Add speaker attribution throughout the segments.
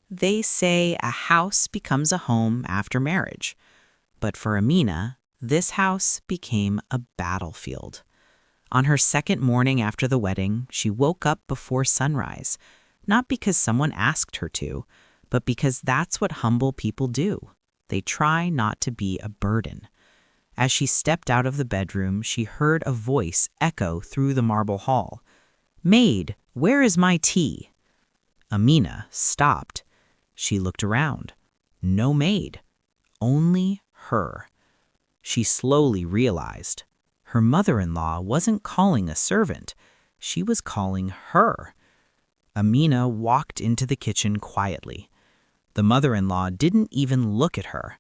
Speaker 1: They say a house becomes a home after marriage. But for Amina, this house became a battlefield. On her second morning after the wedding, she woke up before sunrise, not because someone asked her to, but because that's what humble people do. They try not to be a burden. As she stepped out of the bedroom, she heard a voice echo through the marble hall. "Maid, where is my tea?" Amina stopped. She looked around. No maid, only her. She slowly realized her mother-in-law wasn't calling a servant. She was calling her. Amina walked into the kitchen quietly. The mother-in-law didn't even look at her.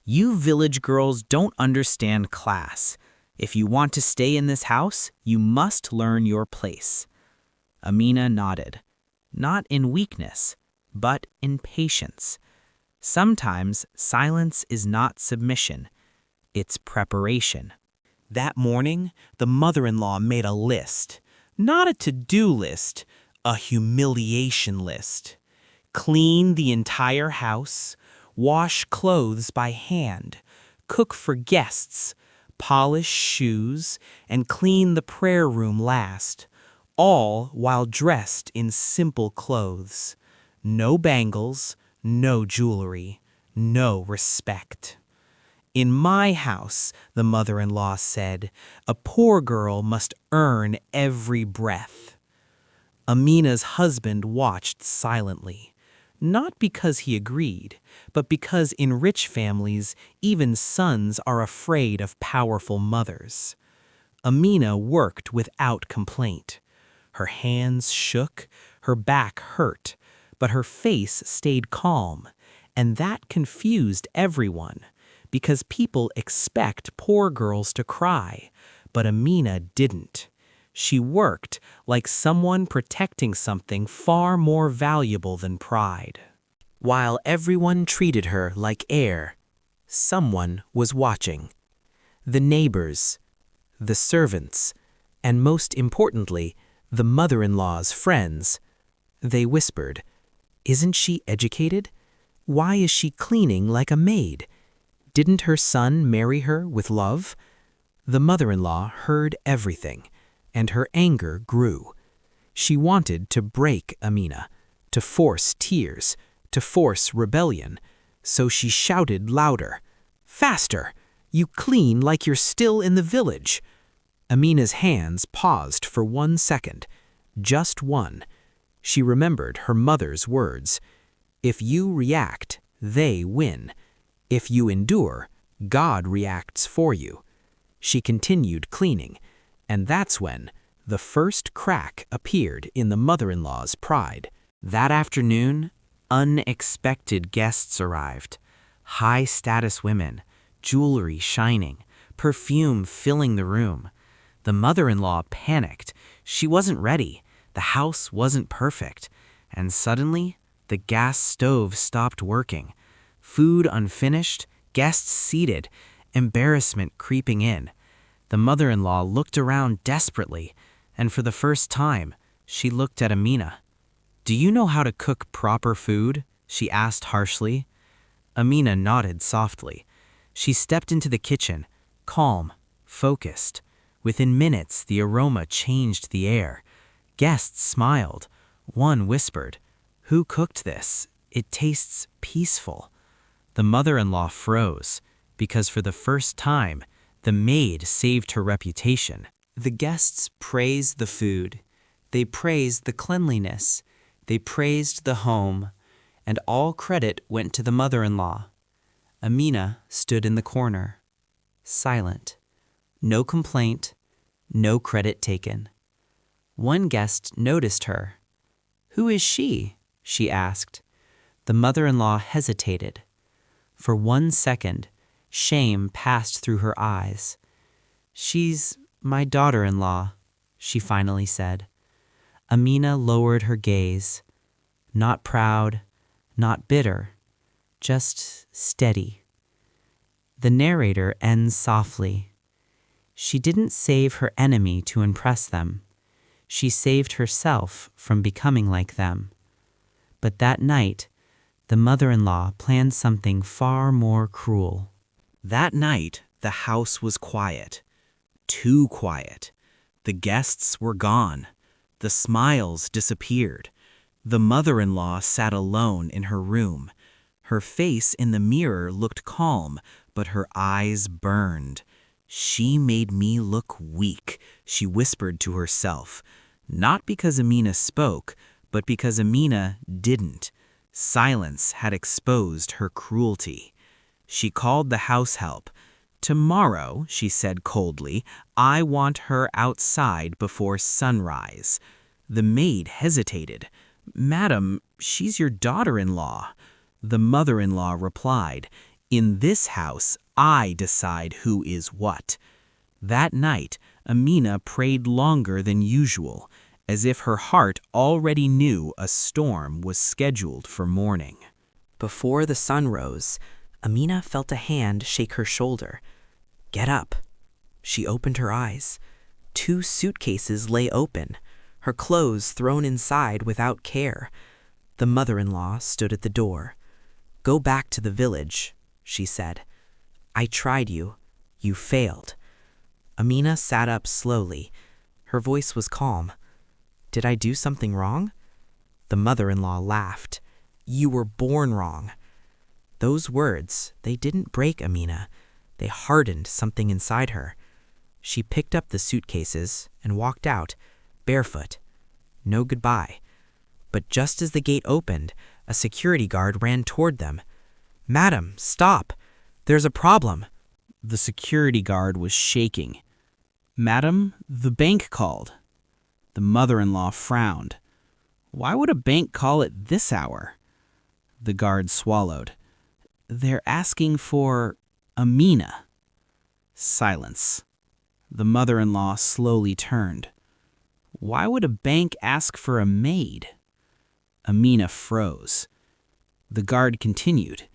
Speaker 1: "You village girls don't understand class. If you want to stay in this house, you must learn your place." Amina nodded, not in weakness, but in patience. Sometimes silence is not submission, it's preparation.
Speaker 2: That morning, the mother-in-law made a list. Not a to-do list, a humiliation list. Clean the entire house, wash clothes by hand, cook for guests, polish shoes, and clean the prayer room last, all while dressed in simple clothes. No bangles, no jewelry, no respect. "In my house," the mother-in-law said, "a poor girl must earn every breath." Amina's husband watched silently, not because he agreed, but because in rich families, even sons are afraid of powerful mothers. Amina worked without complaint. Her hands shook, her back hurt, but her face stayed calm, and that confused everyone, because people expect poor girls to cry, but Amina didn't. She worked like someone protecting something far more valuable than pride. While everyone treated her like air, someone was watching. The neighbors, the servants, and most importantly, the mother-in-law's friends. They whispered, "Isn't she educated? Why is she cleaning like a maid? Didn't her son marry her with love?" The mother-in-law heard everything, and her anger grew. She wanted to break Amina, to force tears, to force rebellion. So she shouted louder, "Faster! You clean like you're still in the village." Amina's hands paused for 1 second, just one. She remembered her mother's words. If you react, they win. If you endure, God reacts for you. She continued cleaning, and that's when the first crack appeared in the mother-in-law's pride. That afternoon, unexpected guests arrived. High-status women, jewelry shining, perfume filling the room. The mother-in-law panicked. She wasn't ready. The house wasn't perfect. And suddenly, the gas stove stopped working. Food unfinished, guests seated, embarrassment creeping in. The mother-in-law looked around desperately, and for the first time, she looked at Amina. "Do you know how to cook proper food?" she asked harshly. Amina nodded softly. She stepped into the kitchen, calm, focused. Within minutes, the aroma changed the air. Guests smiled. One whispered, "Who cooked this? It tastes peaceful." The mother-in-law froze, because for the first time, the maid saved her reputation. The guests praised the food. They praised the cleanliness. They praised the home. And all credit went to the mother-in-law. Amina stood in the corner, silent. No complaint, no credit taken. One guest noticed her. "Who is she?" she asked. The mother-in-law hesitated. For 1 second, shame passed through her eyes. "She's my daughter-in-law," she finally said. Amina lowered her gaze. Not proud, not bitter, just steady. The narrator ends softly. She didn't save her enemy to impress them. She saved herself from becoming like them. But that night,
Speaker 1: the mother-in-law planned something far more cruel. That night, the house was quiet. Too quiet. The guests were gone. The smiles disappeared. The mother-in-law sat alone in her room. Her face in the mirror looked calm, but her eyes burned. "She made me look weak," she whispered to herself. Not because Amina spoke, but because Amina didn't. Silence had exposed her cruelty. She called the house help. "Tomorrow," she said coldly, "I want her outside before sunrise." The maid hesitated. "Madam, she's your daughter-in-law." The mother-in-law replied, "In this house, I decide who is what." That night, Amina prayed longer than usual, as if her heart already knew a storm was scheduled for morning. Before the sun rose, Amina felt a hand shake her shoulder. "Get up." She opened her eyes. 2 suitcases lay open, her clothes thrown inside without care. The mother-in-law stood at the door. "Go back to the village," she said. "I tried you. You failed." Amina sat up slowly. Her voice was calm. "Did I do something wrong?" The mother-in-law laughed. "You were born wrong." Those words, they didn't break Amina. They hardened something inside her. She picked up the suitcases and walked out, barefoot. No goodbye. But just as the gate opened, a security guard ran toward them. "Madam, stop! There's a problem." The security guard was shaking. "Madam, the bank called." The mother-in-law frowned. "Why would a bank call at this hour?" The guard swallowed. "They're asking for Amina." Silence. The mother-in-law slowly turned. "Why would a bank ask for a maid?" Amina froze. The guard continued.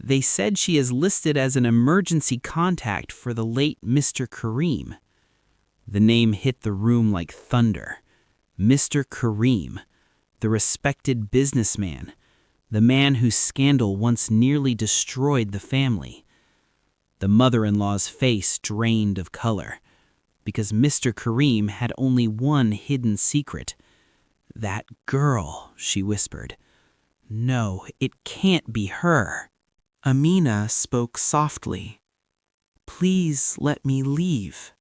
Speaker 1: "They said she is listed as an emergency contact for the late Mr. Kareem." The name hit the room like thunder. Mr. Kareem, the respected businessman, the man whose scandal once nearly destroyed the family. The mother-in-law's face drained of color, because Mr. Kareem had only one hidden secret. "That girl," she whispered. "No, it can't be her." Amina spoke softly. "Please let me leave."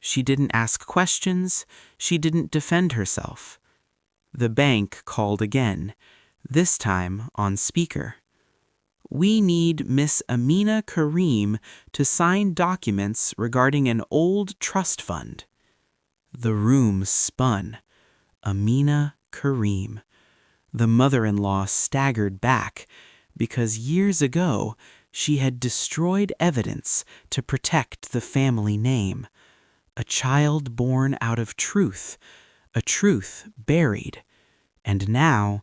Speaker 1: She didn't ask questions. She didn't defend herself. The bank called again, this time on speaker. "We need Miss Amina Kareem to sign documents regarding an old trust fund." The room spun. Amina Kareem. The mother-in-law staggered back, because years ago she had destroyed evidence to protect the family name. A child born out of truth, a truth buried. And now,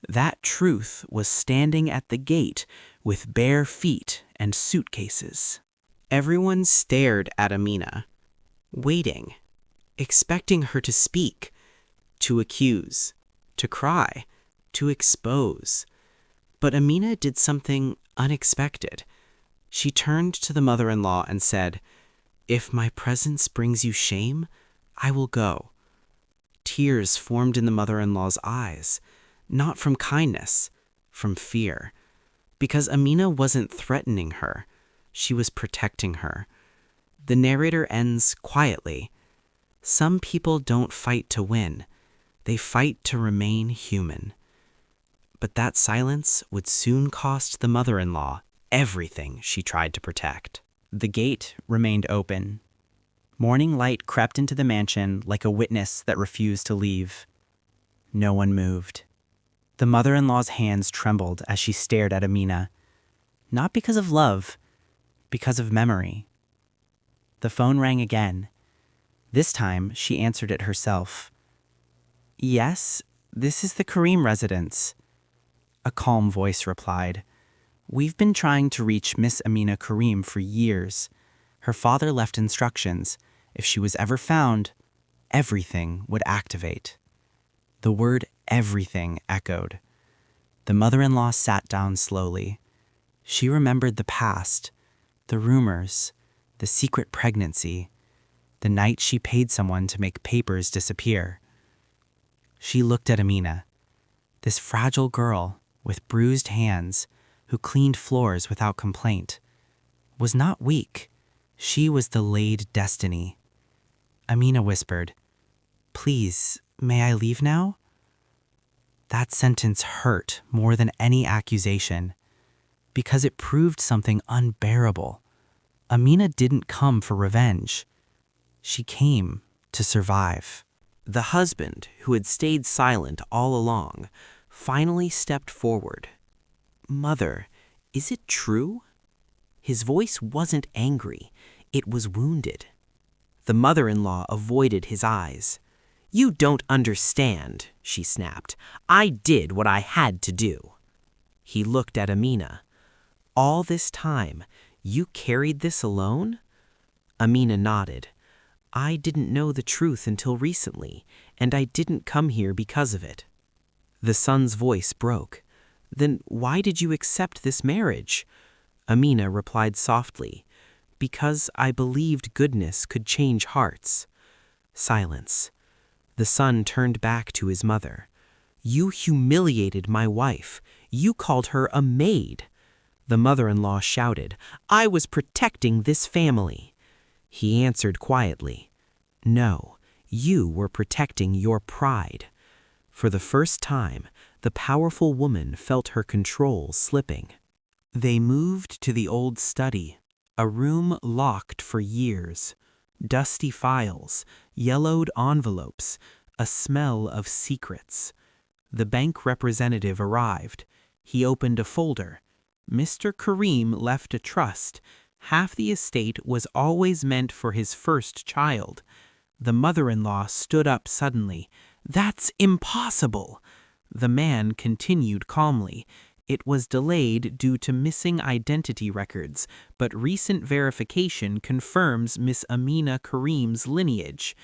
Speaker 1: that truth was standing at the gate with bare feet and suitcases. Everyone stared at Amina, waiting, expecting her to speak, to accuse, to cry, to expose. But Amina did something unexpected. She turned to the mother-in-law and said, "If my presence brings you shame, I will go." Tears formed in the mother-in-law's eyes, not from kindness, from fear. Because Amina wasn't threatening her, she was protecting her. The narrator ends quietly. Some people don't fight to win. They fight to remain human. But that silence would soon cost the mother-in-law everything she tried to protect. The gate remained open. Morning light crept into the mansion like a witness that refused to leave. No one moved. The mother-in-law's hands trembled as she stared at Amina, not because of love, because of memory. The phone rang again. This time, she answered it herself. "Yes, this is the Kareem residence." A calm voice replied. "We've been trying to reach Miss Amina Kareem for years. Her father left instructions. If she was ever found, everything would activate." The word everything echoed.
Speaker 3: The mother-in-law sat down slowly. She remembered the past, the rumors, the secret pregnancy, the night she paid someone to make papers disappear. She looked at Amina, this fragile girl with bruised hands who cleaned floors without complaint. Was not weak. She was the laid destiny. Amina whispered, "Please, may I leave now?" That sentence hurt more than any accusation, because it proved something unbearable. Amina didn't come for revenge. She came to survive.
Speaker 2: The husband, who had stayed silent all along, finally stepped forward. "Mother, is it true?" His voice wasn't angry, it was wounded. The mother-in-law avoided his eyes. "You don't understand," she snapped. "I did what I had to do." He looked at Amina. "All this time, you carried this alone?" Amina nodded. "I didn't know the truth until recently, and I didn't come here because of it." The son's voice broke. "Then why did you accept this marriage?" Amina replied softly, "Because I believed goodness could change hearts." Silence. The son turned back to his mother. "You humiliated my wife. You called her a maid." The mother-in-law shouted, "I was protecting this family." He answered quietly, "No, you were protecting your pride." For the first time, the powerful woman felt her control slipping. They moved to the old study, a room locked for years. Dusty files, yellowed envelopes, a smell of secrets. The bank representative arrived. He opened a folder. Mr. Karim left a trust. Half the estate was always meant for his first child. The mother-in-law stood up suddenly. "That's impossible!" The man continued calmly. "It was delayed due to missing identity records, but recent verification confirms Miss Amina Karim's lineage."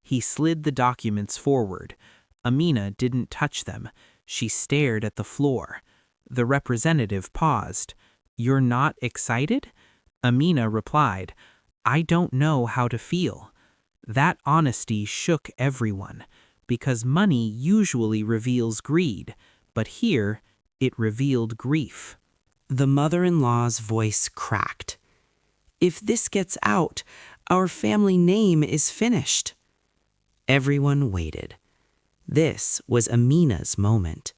Speaker 2: He slid the documents forward. Amina didn't touch them. She stared at the floor. The representative paused. "You're not excited?" Amina replied, "I don't know how to feel." That honesty shook everyone, because money usually reveals greed, but here it revealed grief.
Speaker 3: The mother-in-law's voice cracked. "If this gets out, our family name is finished." Everyone waited. This was Amina's moment.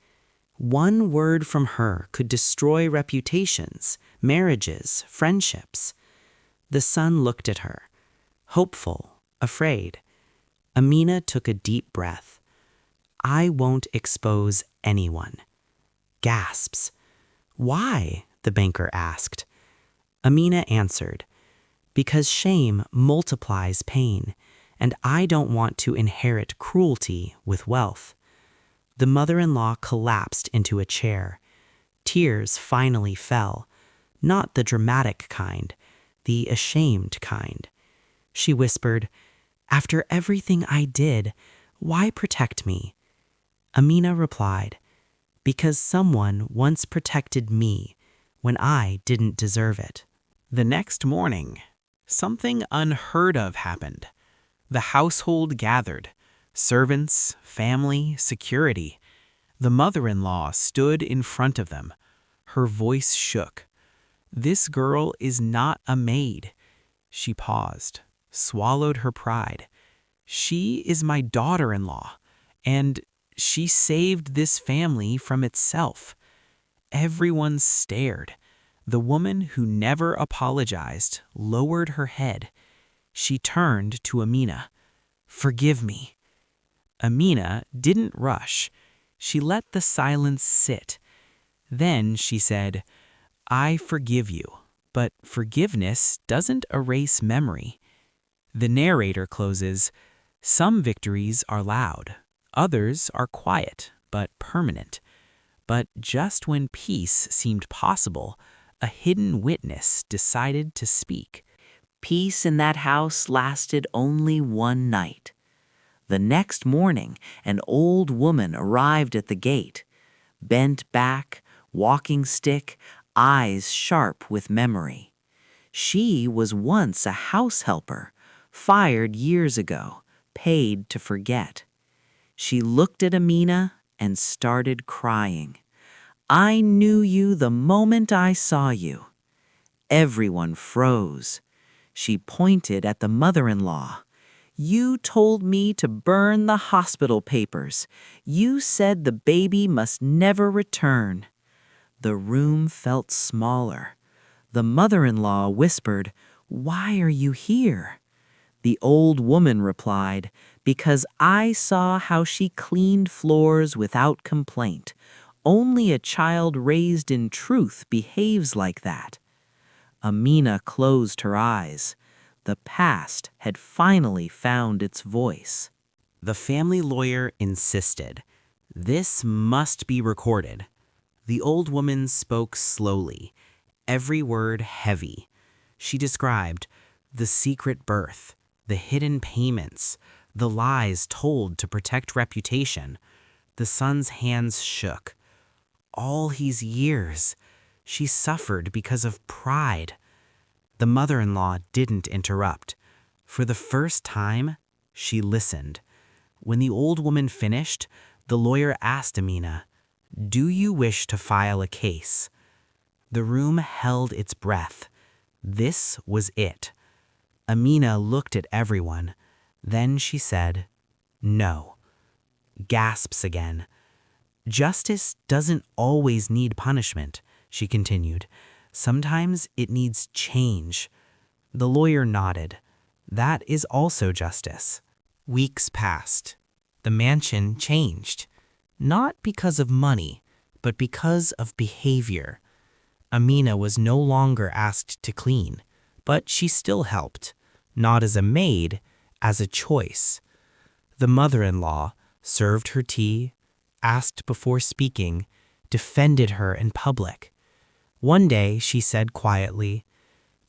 Speaker 3: One word from her could destroy reputations, marriages, friendships. The son looked at her, hopeful, afraid. Amina took a deep breath. "I won't expose anyone." Gasps. "Why?" the banker asked. Amina answered, "Because shame multiplies pain, and I don't want to inherit cruelty with wealth." The mother-in-law collapsed into a chair. Tears finally fell, not the dramatic kind, the ashamed kind. She whispered, "After everything I did, why protect me?" Amina replied, "Because someone once protected me when I didn't deserve it."
Speaker 2: The next morning, something unheard of happened. The household gathered. Servants, family, security. The mother-in-law stood in front of them. Her voice shook. "This girl is not a maid." She paused, swallowed her pride. "She is my daughter-in-law, and she saved this family from itself." Everyone stared. The woman who never apologized lowered her head. She turned to Amina. "Forgive me." Amina didn't rush. She let the silence sit. Then she said, "I forgive you, but forgiveness doesn't erase memory." The narrator closes, "Some victories are loud, others are quiet but permanent." But just when peace seemed possible, a hidden witness decided to speak.
Speaker 1: Peace in that house lasted only one night. The next morning, an old woman arrived at the gate. bent back, walking stick, eyes sharp with memory. She was once a house helper, fired years ago, paid to forget. She looked at Amina and started crying. I knew you the moment I saw you. Everyone froze. She pointed at the mother-in-law. You told me to burn the hospital papers. You said the baby must never return. The room felt smaller. The mother-in-law whispered, Why are you here? The old woman replied, Because I saw how she cleaned floors without complaint. Only a child raised in truth behaves like that. Amina closed her eyes. The past had finally found its voice.
Speaker 3: The family lawyer insisted. This must be recorded. The old woman spoke slowly, every word heavy. She described the secret birth, the hidden payments, the lies told to protect reputation. The son's hands shook. All these years, she suffered because of pride. The mother-in-law didn't interrupt. For the first time, she listened. When the old woman finished, the lawyer asked Amina, Do you wish to file a case? The room held its breath. This was it. Amina looked at everyone. Then she said, No. Gasps again. Justice doesn't always need punishment, she continued. Sometimes it needs change. The lawyer nodded. That is also justice. Weeks passed. The mansion changed. Not because of money, but because of behavior. Amina was no longer asked to clean, but she still helped, not as a maid, as a choice. The mother-in-law served her tea, asked before speaking, defended her in public. One day she said quietly,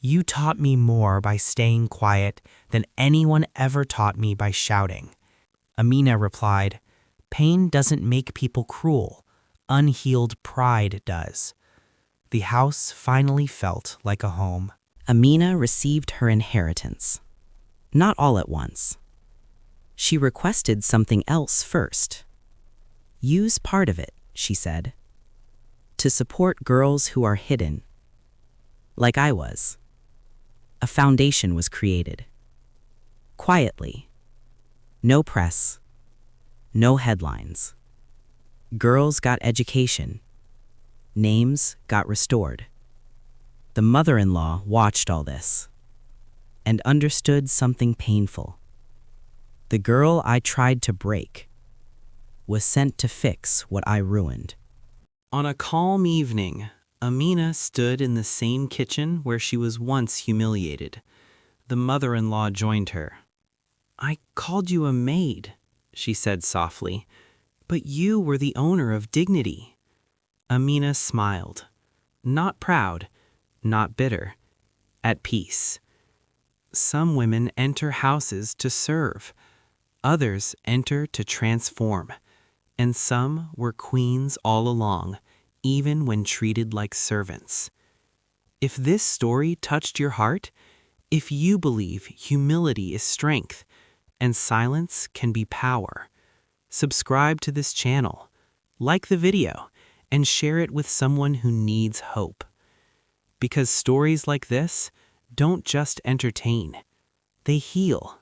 Speaker 3: You taught me more by staying quiet than anyone ever taught me by shouting. Amina replied, Pain doesn't make people cruel. Unhealed pride does. The house finally felt like a home. Amina received her inheritance. Not all at once. She requested something else first. Use part of it, she said, to support girls who are hidden. Like I was. A foundation was created. Quietly. No press. No headlines. Girls got education. Names got restored. The mother-in-law watched all this and understood something painful. The girl I tried to break was sent to fix what I ruined. On a calm evening, Amina stood in the same kitchen where she was once humiliated. The mother-in-law joined her. I called you a maid, she said softly, but you were the owner of dignity. Amina smiled, not proud, not bitter, at peace. Some women enter houses to serve, others enter to transform, and some were queens all along, even when treated like servants. If this story touched your heart, if you believe humility is strength and silence can be power, subscribe to this channel, like the video, and share it with someone who needs hope. Because stories like this don't just entertain, they heal.